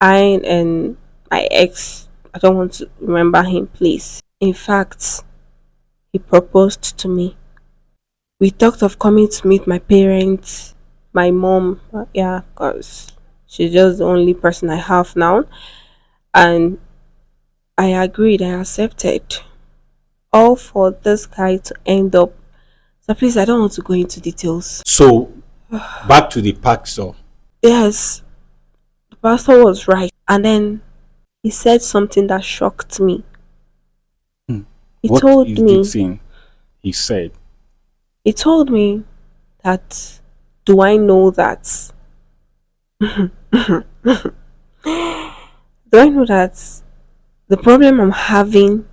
I and my ex, I don't want to remember him, please. In fact, he proposed to me. We talked of coming to meet my parents, my mom, yeah, because she's just the only person I have now. And I agreed, I accepted. All for this guy to end up. So please, I don't want to go into details. So back to the pastor. Yes, the pastor was right. And then he said something that shocked me. Hmm. He What told is the me, thing he said? he told me that, do I know that? Do I know that the problem I'm having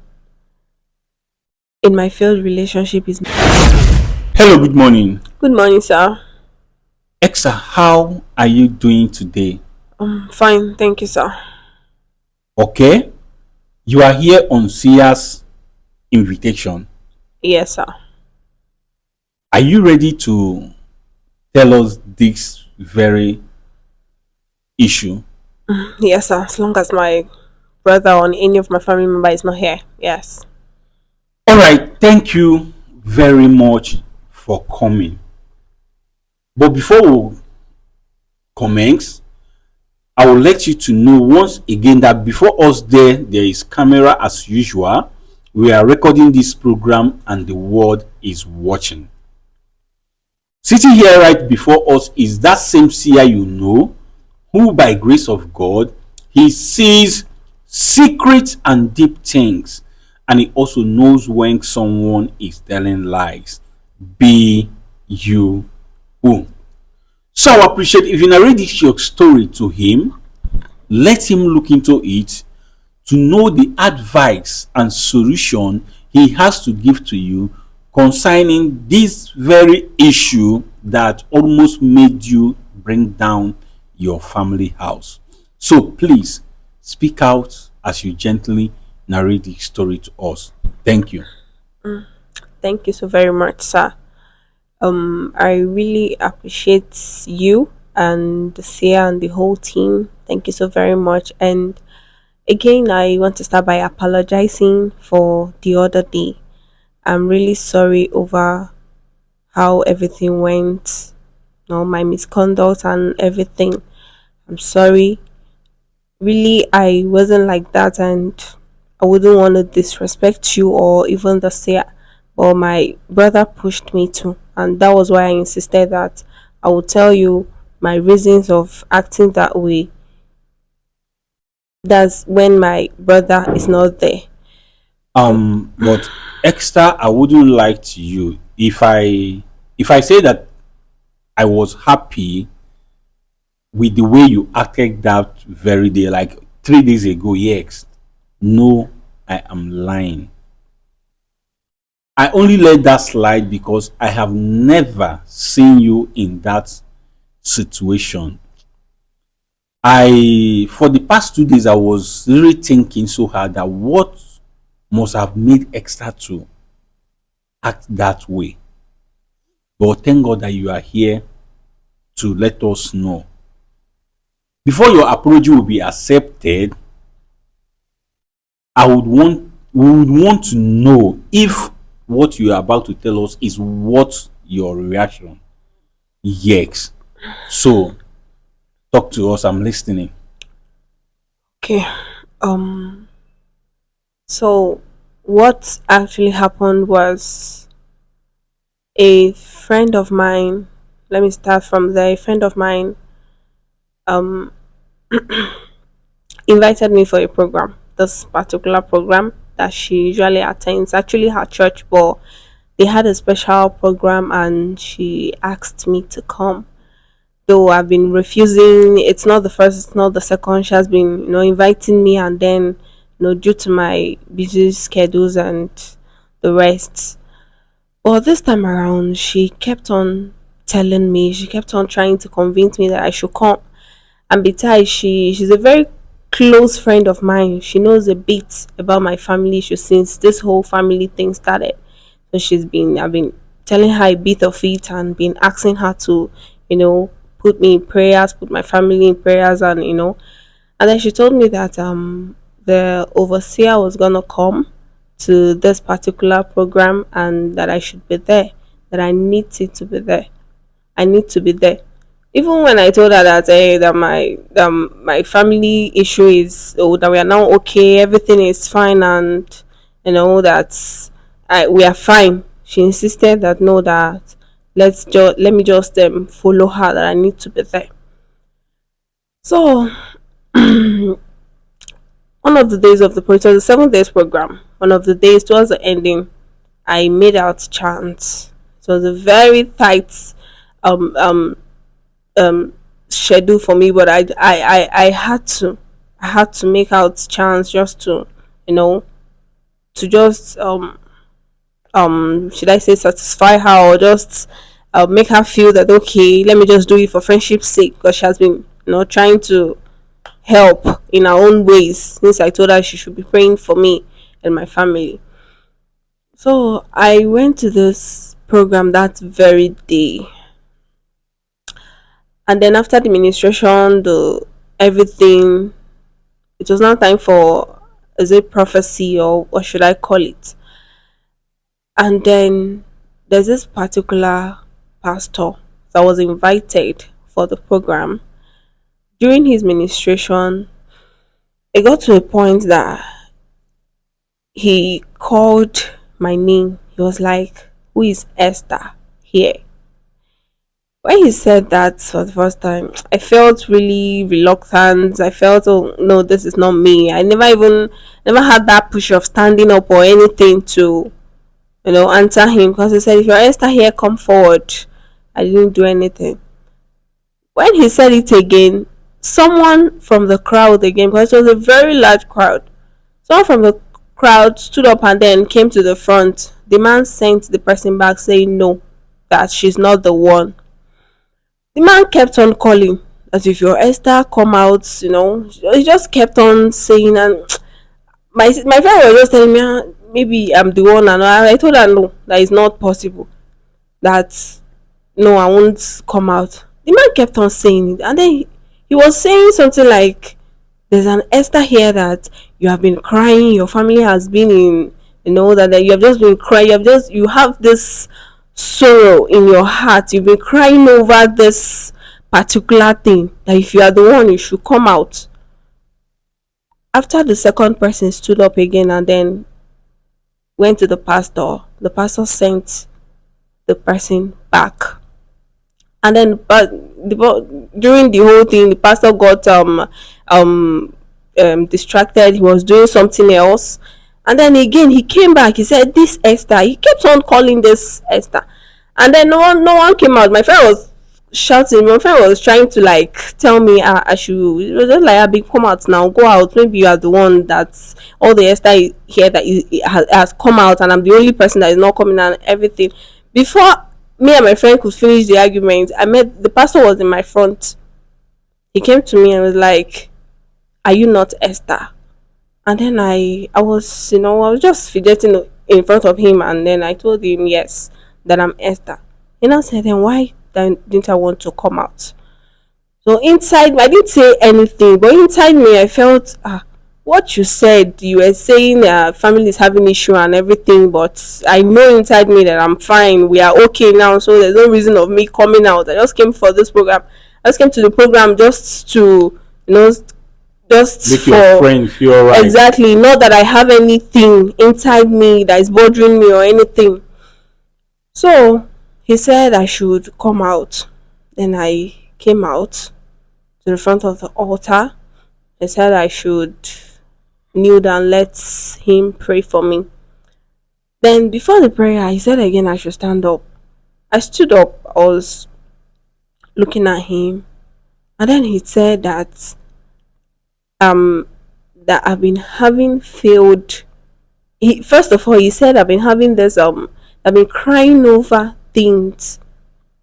in my failed relationship is. Hello, good morning. Good morning, sir. Exa, how are you doing today? Fine, thank you, sir. Okay, you are here on Sia's invitation. Yes, sir. Are you ready to tell us this very issue? Yes, sir. As long as my brother or any of my family member is not here. Yes. All right, thank you very much for coming. But before we commence, I will let you to know once again that before us there is camera as usual. We are recording this program and the world is watching. Sitting here right before us is that same seer you know, who by grace of God, he sees secret and deep things, and he also knows when someone is telling lies. Be you who. So I appreciate if you narrate this your story to him, let him look into it to know the advice and solution he has to give to you concerning this very issue that almost made you bring down your family house. So please speak out as you gently narrate the story to us. Thank you. Thank you so very much, sir. I really appreciate you and the Sia and the whole team. Thank you so very much. And again, I want to start by apologizing for the other day. I'm really sorry over how everything went, my misconduct and everything. I'm sorry. Really, I wasn't like that, and I wouldn't want to disrespect you or even the Sia. But my brother pushed me to, and that was why I insisted that I would tell you my reasons of acting that way. That's when my brother is not there. But extra, I wouldn't like to you if I say that I was happy with the way you acted that very day, like 3 days ago. Yes, no, I am lying. I only let that slide because I have never seen you in that situation. I For the past 2 days I was really thinking so hard that what must have made extra to act that way. But thank God that you are here to let us know. Before your apology will be accepted, I would want we would want to know if what you are about to tell us is what your reaction. Yes. So talk to us. I'm listening. Okay. Um. So, what actually happened was a friend of mine. Let me start from there. A friend of mine um invited me for a program. This particular program that she usually attends, actually her church, but they had a special program and she asked me to come. Though I've been refusing, it's not the first, it's not the second. She has been, inviting me, and then, due to my busy schedules and the rest. But this time around, she kept on telling me, she kept on trying to convince me that I should come. And besides, she's a very close friend of mine. She knows a bit about my family issue since this whole family thing started. So I've been telling her a bit of it and been asking her to, put me in prayers, put my family in prayers, and And then she told me that the overseer was gonna come to this particular program and that I should be there. That I needed to be there. I need to be there. Even when I told her that that my family issue is, oh, that we are now okay, everything is fine, and that we are fine. She insisted that no, that let me just follow her, that I need to be there. So one of the days of the program, it was a 7 days program. One of the days towards the ending, I made out chants. It was a very tight um um schedule for me, but I had to make out chance just to you know to just should I say satisfy her, or just make her feel that okay, let me just do it for friendship's sake, because she has been trying to help in her own ways since I told her she should be praying for me and my family. So I went to this program that very day, and then after the ministration, the everything, it was now time for, is it prophecy or what should I call it? And then there's this particular pastor that was invited for the program. During his ministration, it got to a point that he called my name. He was like, "Who is Esther here?" When he said that for the first time, I felt really reluctant. I felt, oh no, this is not me. I never had that push of standing up or anything to answer him, because he said, "If you're Esther here, come forward." I didn't do anything. When he said it again, someone from the crowd again, because it was a very large crowd, someone from the crowd stood up and then came to the front. The man sent the person back saying no, that she's not the one. The man kept on calling, as if your Esther come out, he just kept on saying, and my friend was just telling me, "Ah, maybe I'm the one," and I told her no, that is not possible, that no, I won't come out. The man kept on saying it, and then he was saying something like, "There's an Esther here that you have been crying, your family has been in, that you have just been crying, you have this sorrow in your heart, you've been crying over this particular thing, that if you are the one, you should come out." After the second person stood up again and then went to the pastor sent the person back. And then, but during the whole thing, the pastor got um distracted. He was doing something else, and then again he came back. He said, "This Esther." He kept on calling this Esther, and then no one came out. My friend was shouting. My friend was trying to like tell me, I should. It was just like, "Abi, come out now, go out. Maybe you are the one that's all the Esther here that has come out, and I'm the only person that is not coming," and everything. Before me and my friend could finish the argument, I met the pastor was in my front. He came to me and was like, "Are you not Esther?" And then I was I was just fidgeting in front of him, and then I told him yes, that I'm Esther. And I said, "Then why didn't I want to come out?" So inside, I didn't say anything, but inside me, I felt, what you said. You were saying family is having issue and everything, but I know inside me that I'm fine. We are okay now, so there's no reason of me coming out. I just came for this program. I just came to the program just to, just Make for your friend feel alright. exactly. Not that I have anything inside me that is bothering me or anything. So he said I should come out. Then I came out to the front of the altar. He said I should kneel down, let him pray for me. Then before the prayer, he said again I should stand up. I stood up, I was looking at him, and then he said um that I've been having failed. He first of all he said I've been having this I've been crying over things.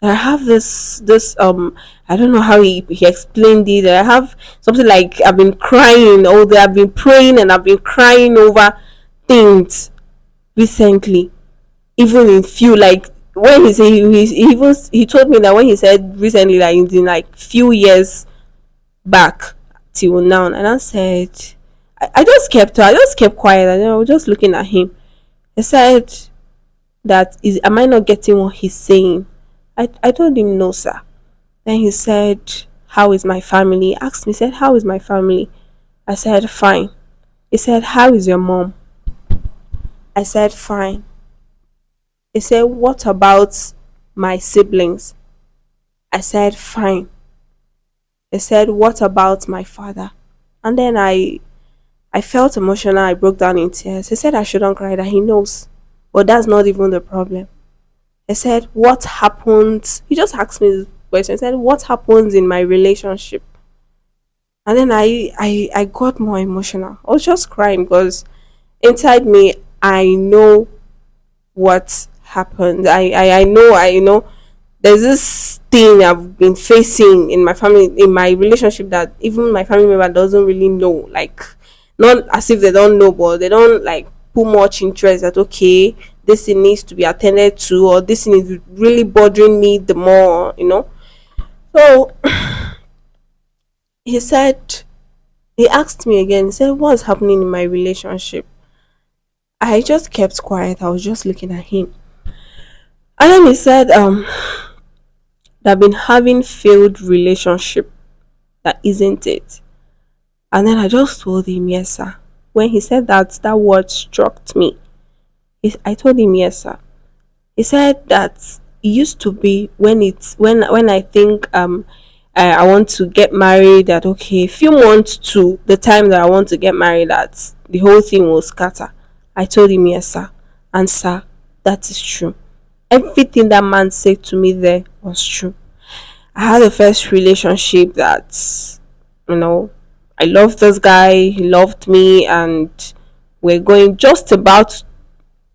I have this I don't know how he explained it. I have something like I've been crying, or I've been praying and I've been crying over things recently. Even in few, like when he said he told me that when he said recently, like in like few years back, till now. And I said, I just kept quiet, and I was just looking at him. I said that is, am I not getting what he's saying? I told him no, sir. Then he said, how is my family? He asked me, said, how is my family? I said, fine. He said, how is your mom? I said, fine. He said, what about my siblings? I said, fine. He said, what about my father? And then I felt emotional. I broke down in tears. He said I shouldn't cry, that he knows. But that's not even the problem. He said, what happens? He just asked me this question. He said, what happens in my relationship? And then I got more emotional. I was just crying because inside me, I know what happened. I know there's this thing I've been facing in my family, in my relationship, that even my family member doesn't really know. Like, not as if they don't know, but they don't like put much interest that okay, this thing needs to be attended to, or this thing is really bothering me the more, you know. So he said, he asked me again, he said, what's happening in my relationship? I just kept quiet. I was just looking at him. And then he said, they've been having failed relationship. That isn't it? And then I just told him, yes, sir. When he said that, that word struck me. I told him, yes, sir. He said that it used to be when it's when I think I want to get married, that okay, few months to the time that I want to get married, that the whole thing will scatter. I told him, yes, sir. And sir, that is true. Everything that man said to me there was true. I had a first relationship that, you know, I loved this guy, he loved me, and we're going just about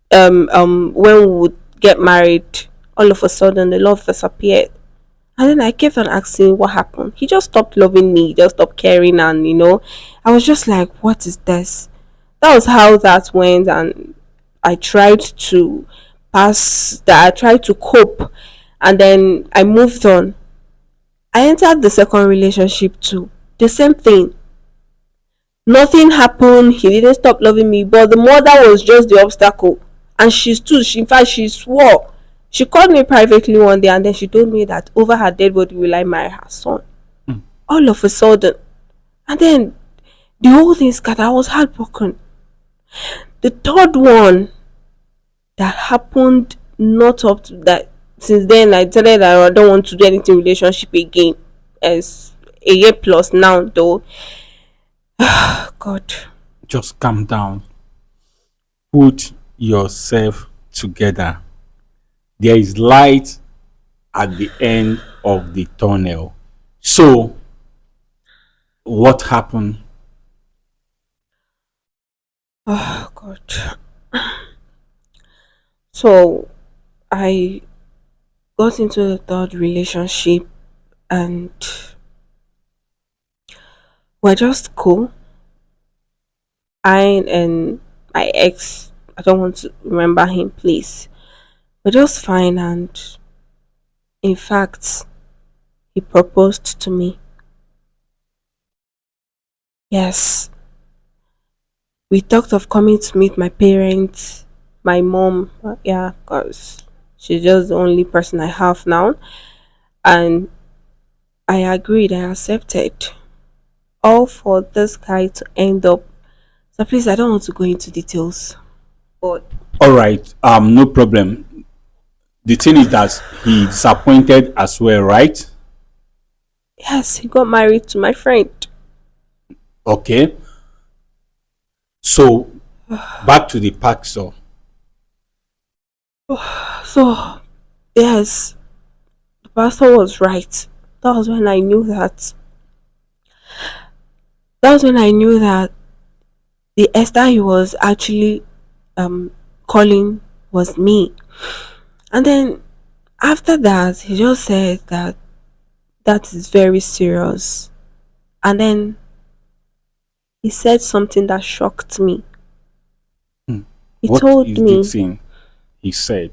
when we would get married. All of a sudden the love disappeared. And then I kept on asking what happened. He just stopped loving me, he just stopped caring, and I was just like, what is this? That was how that went. And I tried to pass that, I tried to cope, and then I moved on. I entered the second relationship too. The same thing. Nothing happened. He didn't stop loving me, but the mother was just the obstacle. And she stood. In fact, she swore. She called me privately one day, and then she told me that over her dead body will I marry her son. Mm. All of a sudden, and then the whole thing scattered. I was heartbroken. The third one that happened, not up to that. Since then, I decided that I don't want to do anything relationship again. As a year plus now, though. God. Just calm down. Put yourself together. There is light at the end of the tunnel. So, what happened? Oh God. So I got into the third relationship, and we're just cool. I and my ex, I don't want to remember him, please. We're just fine, and in fact, he proposed to me. Yes. We talked of coming to meet my parents, my mom, yeah, because she's just the only person I have now. And I agreed, I accepted. All for this guy to end up. So please, I don't want to go into details. But All right, no problem. The thing is that he disappointed as well, right? yes, he got married to my friend. Okay. So back to the pastor. So yes, the pastor was right. That was when I knew that. That was when I knew that the Esther he was actually um calling was me. And then after that, he just said that that is very serious. And then he said something that shocked me. Hmm. He What told is the me, thing he said?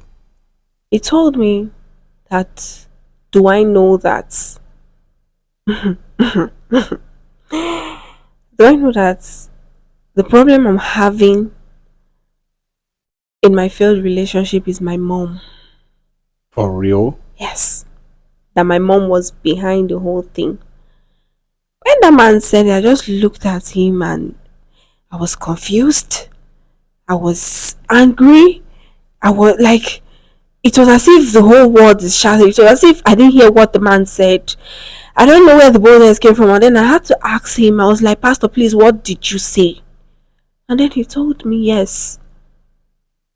he told me that, do I know that Do I know that the problem I'm having in my failed relationship is my mom? For real? Yes, that my mom was behind the whole thing. When that man said it, I just looked at him and I was confused. I was angry. I was like, it was as if the whole world is shattered. It was as if I didn't hear what the man said. I don't know where the boldness came from. And then I had to ask him, I was like, Pastor, please, what did you say? And then he told me, yes,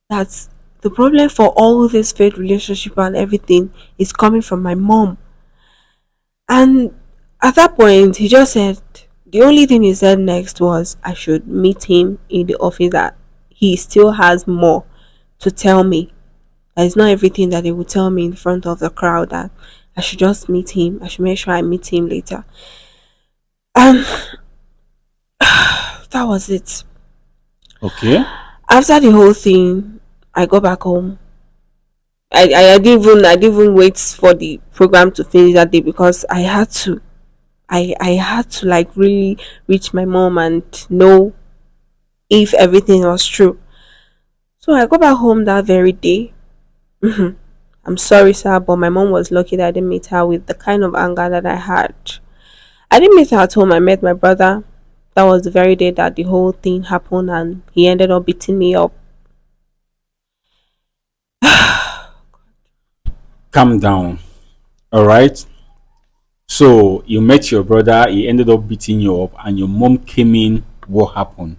that the problem for all this faith relationship and everything is coming from my mom. And at that point, he just said, the only thing he said next was I should meet him in the office, that he still has more to tell me. That it's not everything that he would tell me in front of the crowd, that I should just meet him. I should make sure I meet him later. And that was it. Okay. After the whole thing, I go back home. I didn't even wait for the program to finish that day because I had to like really reach my mom and know if everything was true. So I go back home that very day. I'm sorry, sir, but my mom was lucky that I didn't meet her with the kind of anger that I had. I didn't meet her at home. I met my brother. That was the very day that the whole thing happened, and he ended up beating me up. Calm down. All right. So you met your brother, he ended up beating you up, and your mom came in. What happened?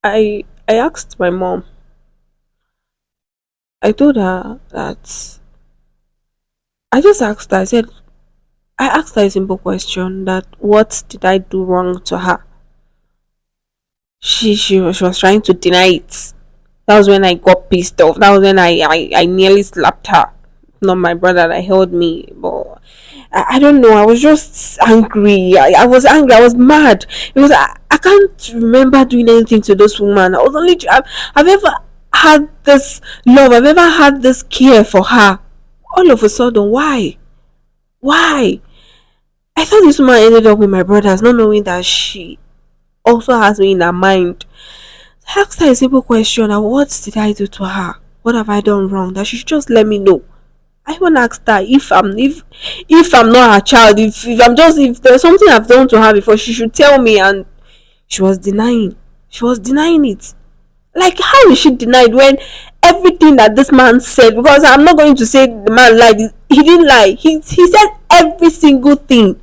I asked my mom. I told her that I just asked her. I asked her a simple question, that what did I do wrong to her? She was trying to deny it. That was when I got pissed off. That was when I nearly slapped her. Not my brother that held me, but I don't know. I was just angry. I was angry. I was mad. It was I can't remember doing anything to this woman. I was only I've ever had this love. I've ever had this care for her. All of a sudden, why? Why? I thought this woman ended up with my brothers, not knowing that she also has me in her mind. I asked her a simple question, and what did I do to her? What have I done wrong? That she should just let me know. I even asked her if I'm not her child, if I'm just if there's something I've done to her before, she should tell me, and she was denying. She was denying it. Like, how is she denied when everything that this man said, because I'm not going to say the man lied, he didn't lie. He said every single thing.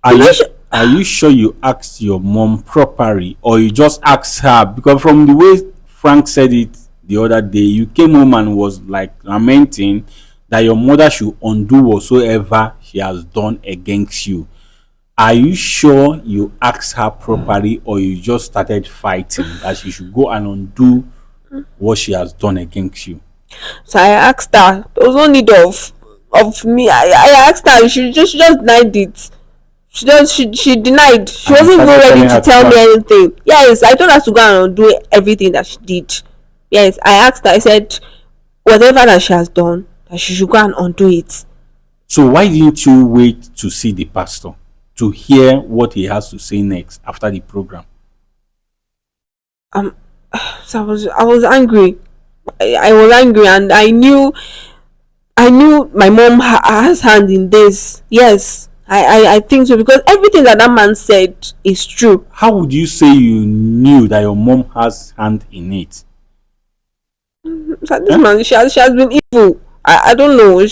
Are He you mentioned are you sure you asked your mom properly, or you just asked her? Because from the way Frank said it the other day, you came home and was like lamenting that your mother should undo whatsoever she has done against you. Are you sure you asked her properly, or you just started fighting that she should go and undo what she has done against you? so I asked her. There was no need of me. I asked her. She just denied it. She denied. She And you wasn't even started ready telling to her to tell go me and, anything. Yes, I told her to go and undo everything that she did. Yes, I asked her. I said whatever that she has done, that she should go and undo it. so why didn't you wait to see the pastor to hear what he has to say next after the program? Um, so I was angry. I was angry, and I knew my mom has hand in this. Yes, I think so, because everything that that man said is true. How would you say you knew that your mom has hand in it? So this Eh? man, she has been evil. I don't know.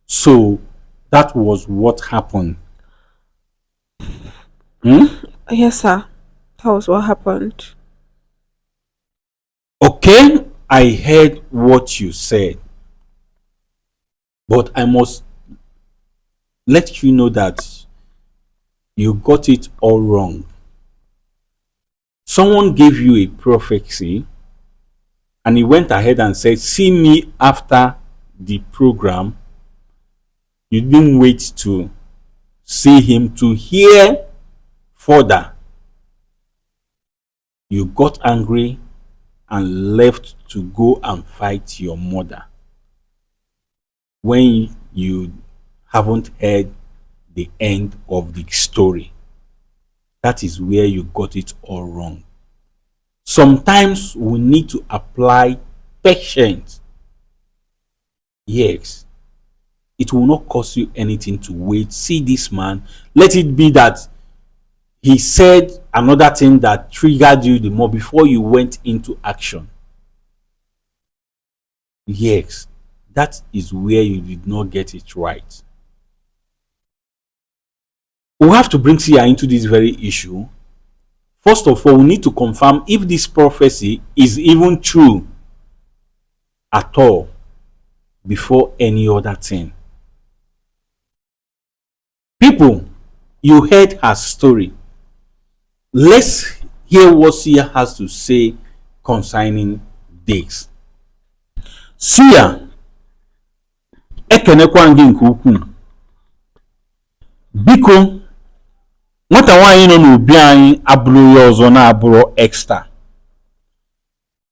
So that was what happened. Hmm? Yes, sir. That was what happened. Okay, I heard what you said, but I must let you know that you got it all wrong. Someone gave you a prophecy, and he went ahead and said, see me after the program. You didn't wait to see him to hear further. You got angry and left to go and fight your mother. when you haven't heard the end of the story. That is where you got it all wrong. Sometimes we need to apply patience. Yes, it will not cost you anything to wait. See this man. Let it be that he said another thing that triggered you the more before you went into action. Yes, that is where you did not get it right. We have to bring Sia into this very issue. First of all, we need to confirm if this prophecy is even true at all before any other thing. People, you heard her story. Let's hear what Sia has to say concerning this. Sia, ekenekwa gị nke ukwuu. Biko, nwata nwaanyị nọ n'obi anyị abụrụ ya ọzọ na-abụrụ Esther.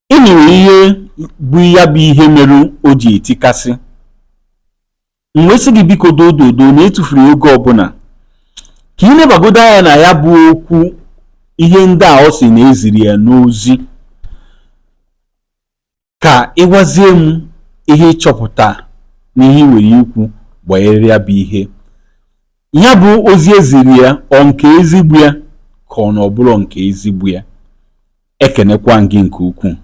Ị nụrụ ihe bụ ya bụ ihe mere o ji etikasị. Mgbe sị gị biko dododo na etufuru oge ọbụla ka ị nebagodo anya na ya bụ okwu ihe ndị a ọ sị na eziri ya n'ozi ka ịgwazie m ihe ịchọpụta na ihe nwere ikwu gbanyere ya bụ ihe. Ya bụ ozi eziri ya ọ nke ezigbo ya ka ọ na ọbụla nke ezigbo ya. Ekenekwa gị nke ukwuu.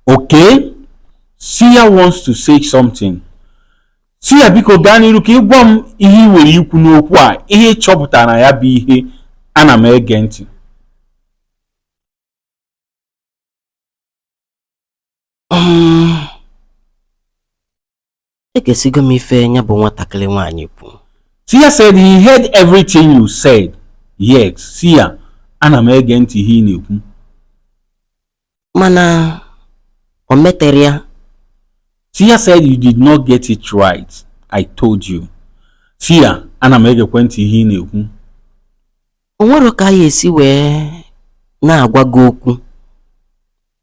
Okay, Sia wants to say something. Sia biko gaa n'iru ka ị gwa m ihe ị nwere ikwu n'okwu a, ihe ịchọpụtara na ya bụ ihe ana m ege ntị. Egesigo m ife nya bụ nwatakịrị nwaanyị kwu. Sia said he heard everything you said. Yes, Sia, ana m ege ntị ihe ị na-ekwu. Mana o metere ya. Sia said you did not get it right. I told you. Sia, ana m egekwe ntị ihe ị na-ekwu. O nwere ka ya esi wee na-agwa gị okwu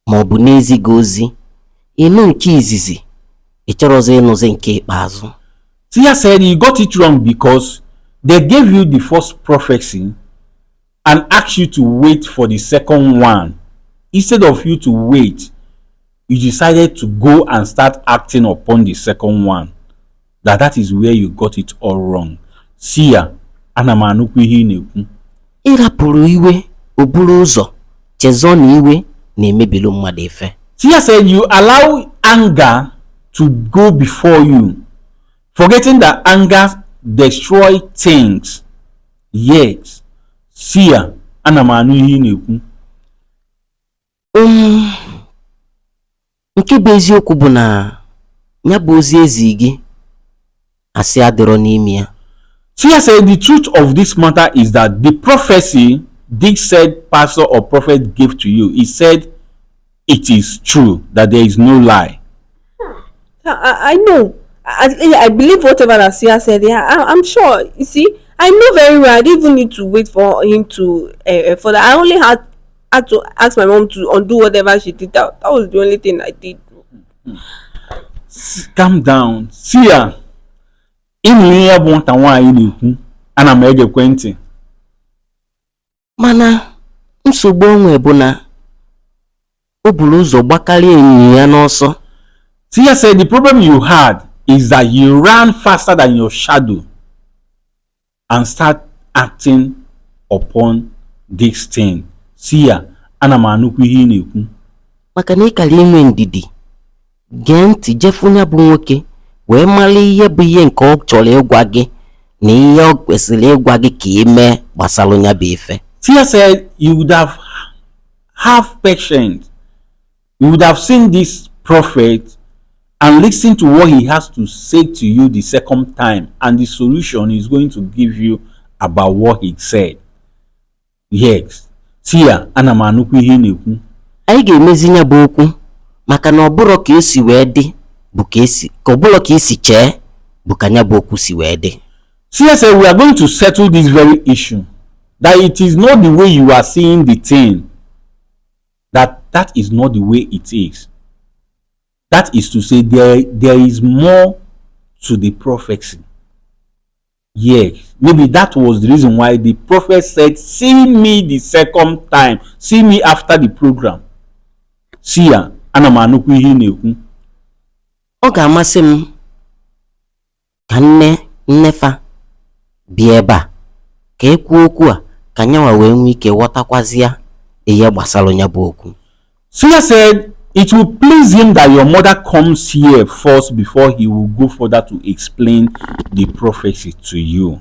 ma ọ bụ n'ezi gị ozi ịnụ nke izizi ị chọrọzi ịnụzi nke ikpeazụ. Sia said you got it wrong because they gave you the first prophecy and asked you to wait for the second one. Instead of you to wait, you decided to go and start acting upon the second one. That is where you got it all wrong. Sia, ana m anụkwu ihe ị na-ekwu. Ịrapụrụ iwe o buru ụzọ chezọ na iwe na-emebilu mmadụ ife. Sia said you allow anger to go before you, forgetting that anger destroy things. Yes, Sia, ana m anụ ihe ị na-ekwu. Nke bụ eziokwu bụ na ya bụ ozi ezi gị asị adịrọ n'ime ya. Sia said the truth of this matter is that the prophecy this said pastor or prophet gave to you, he said it is true, that there is no lie. I know. I believe whatever that Sia said. Yeah, I'm sure. You see, I know very well. I didn't even need to wait for him to for that. I only had to ask my mom to undo whatever she did. That was the only thing I did. Calm down. Sia, ịnụ ihe ya bụ nwata nwaanyị na-ekwu, ana m egekwe ntị. Mana nsogbu onwe bụ na o buru ụzọ gbakarịa enyi ya n'ọsọ. Sia said the problem you had is that you ran faster than your shadow and start acting upon this thing. Sia, ana m anụkwu ihe ị na-ekwu. Maka na ịkara inwe ndidi gee ntị jefunya bụ nwoke wee mara ihe bụ ihe nke ọ chọrọ ịgwa gị na ihe ọ kwesịrị ịgwa gị ka ime gbasara nya bụ ife. Sia said you would have patience. You would have seen this prophet and listen to what he has to say to you the second time, and the solution is going to give you about what he said. Yes. si ya ana m anụkwa ihe ị na-ekwu. Anyị ga-emezi nya bụ okwu maka na ọbụrụ ka esi wee dị bụ ka ọbụrụ ka esi chee bụ ka nya bụ okwu si wee dị. See, said we are going to settle this very issue, that it is not the way you are seeing the thing, that is not the way it is. That is to say, there is more to the prophecy. Yes, maybe that was the reason why the prophet said, see me the second time, see me after the program. See ya, ana m anụkwa ihe ị na-ekwu. Ọ ga-amasị m ka nnefa bịa ebe a ka ekwu okwu a ka nyanwa wee nwee ike ghọtakwazịa ihe gbasara nya bụ okwu. Sia said it will please him that your mother comes here first before he will go further to explain the prophecy to you.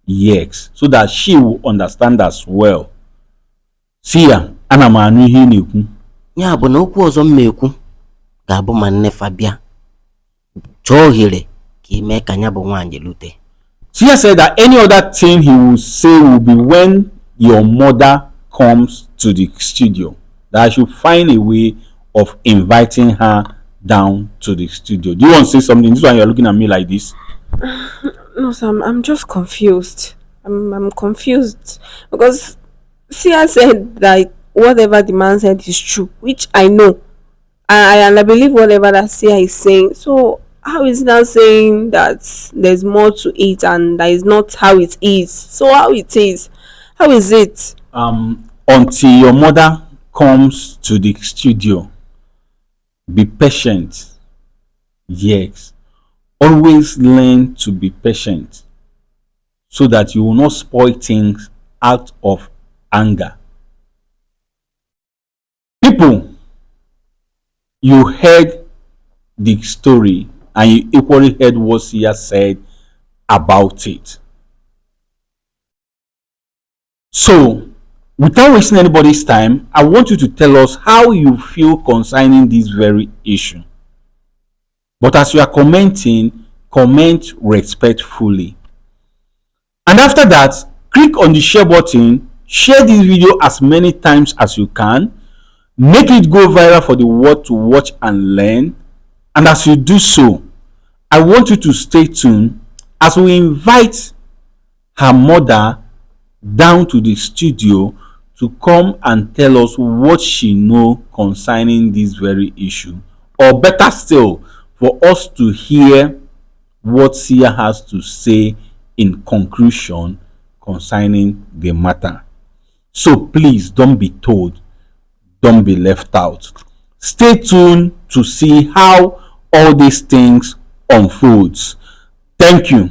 Yes, so that she will understand as well. Sia, ana m anụ ihe ị na-ekwu. Ya bụ na okwu ọzọ m ekwu ga-abụ ma nnefa bịa chọọ ohere ka ime ka nya bụ nwaanyị lute. Sia said that any other thing he will say will be when your mother comes to the studio, that I should find a way of inviting her down to the studio. Do you want to say something? This one you're looking at me like this. No, sir, I'm just confused. I'm confused because Sia said that whatever the man said is true, which I know. And I believe whatever that Sia is saying. So how is he now saying that there's more to it and that is not how it is? So how it is? How is it? Until your mother comes to the studio, be patient. Yes. Always learn to be patient so that you will not spoil things out of anger. People, you heard the story and you equally heard what Sia said about it. So, without wasting anybody's time, I want you to tell us how you feel concerning this very issue. But as you are commenting, comment respectfully. And after that, click on the share button, share this video as many times as you can, make it go viral for the world to watch and learn. And as you do so, I want you to stay tuned as we invite her mother down to the studio to come and tell us what she knows concerning this very issue, or better still, for us to hear what Sia has to say in conclusion concerning the matter. So please don't be told, don't be left out. Stay tuned to see how all these things unfolds. Thank you.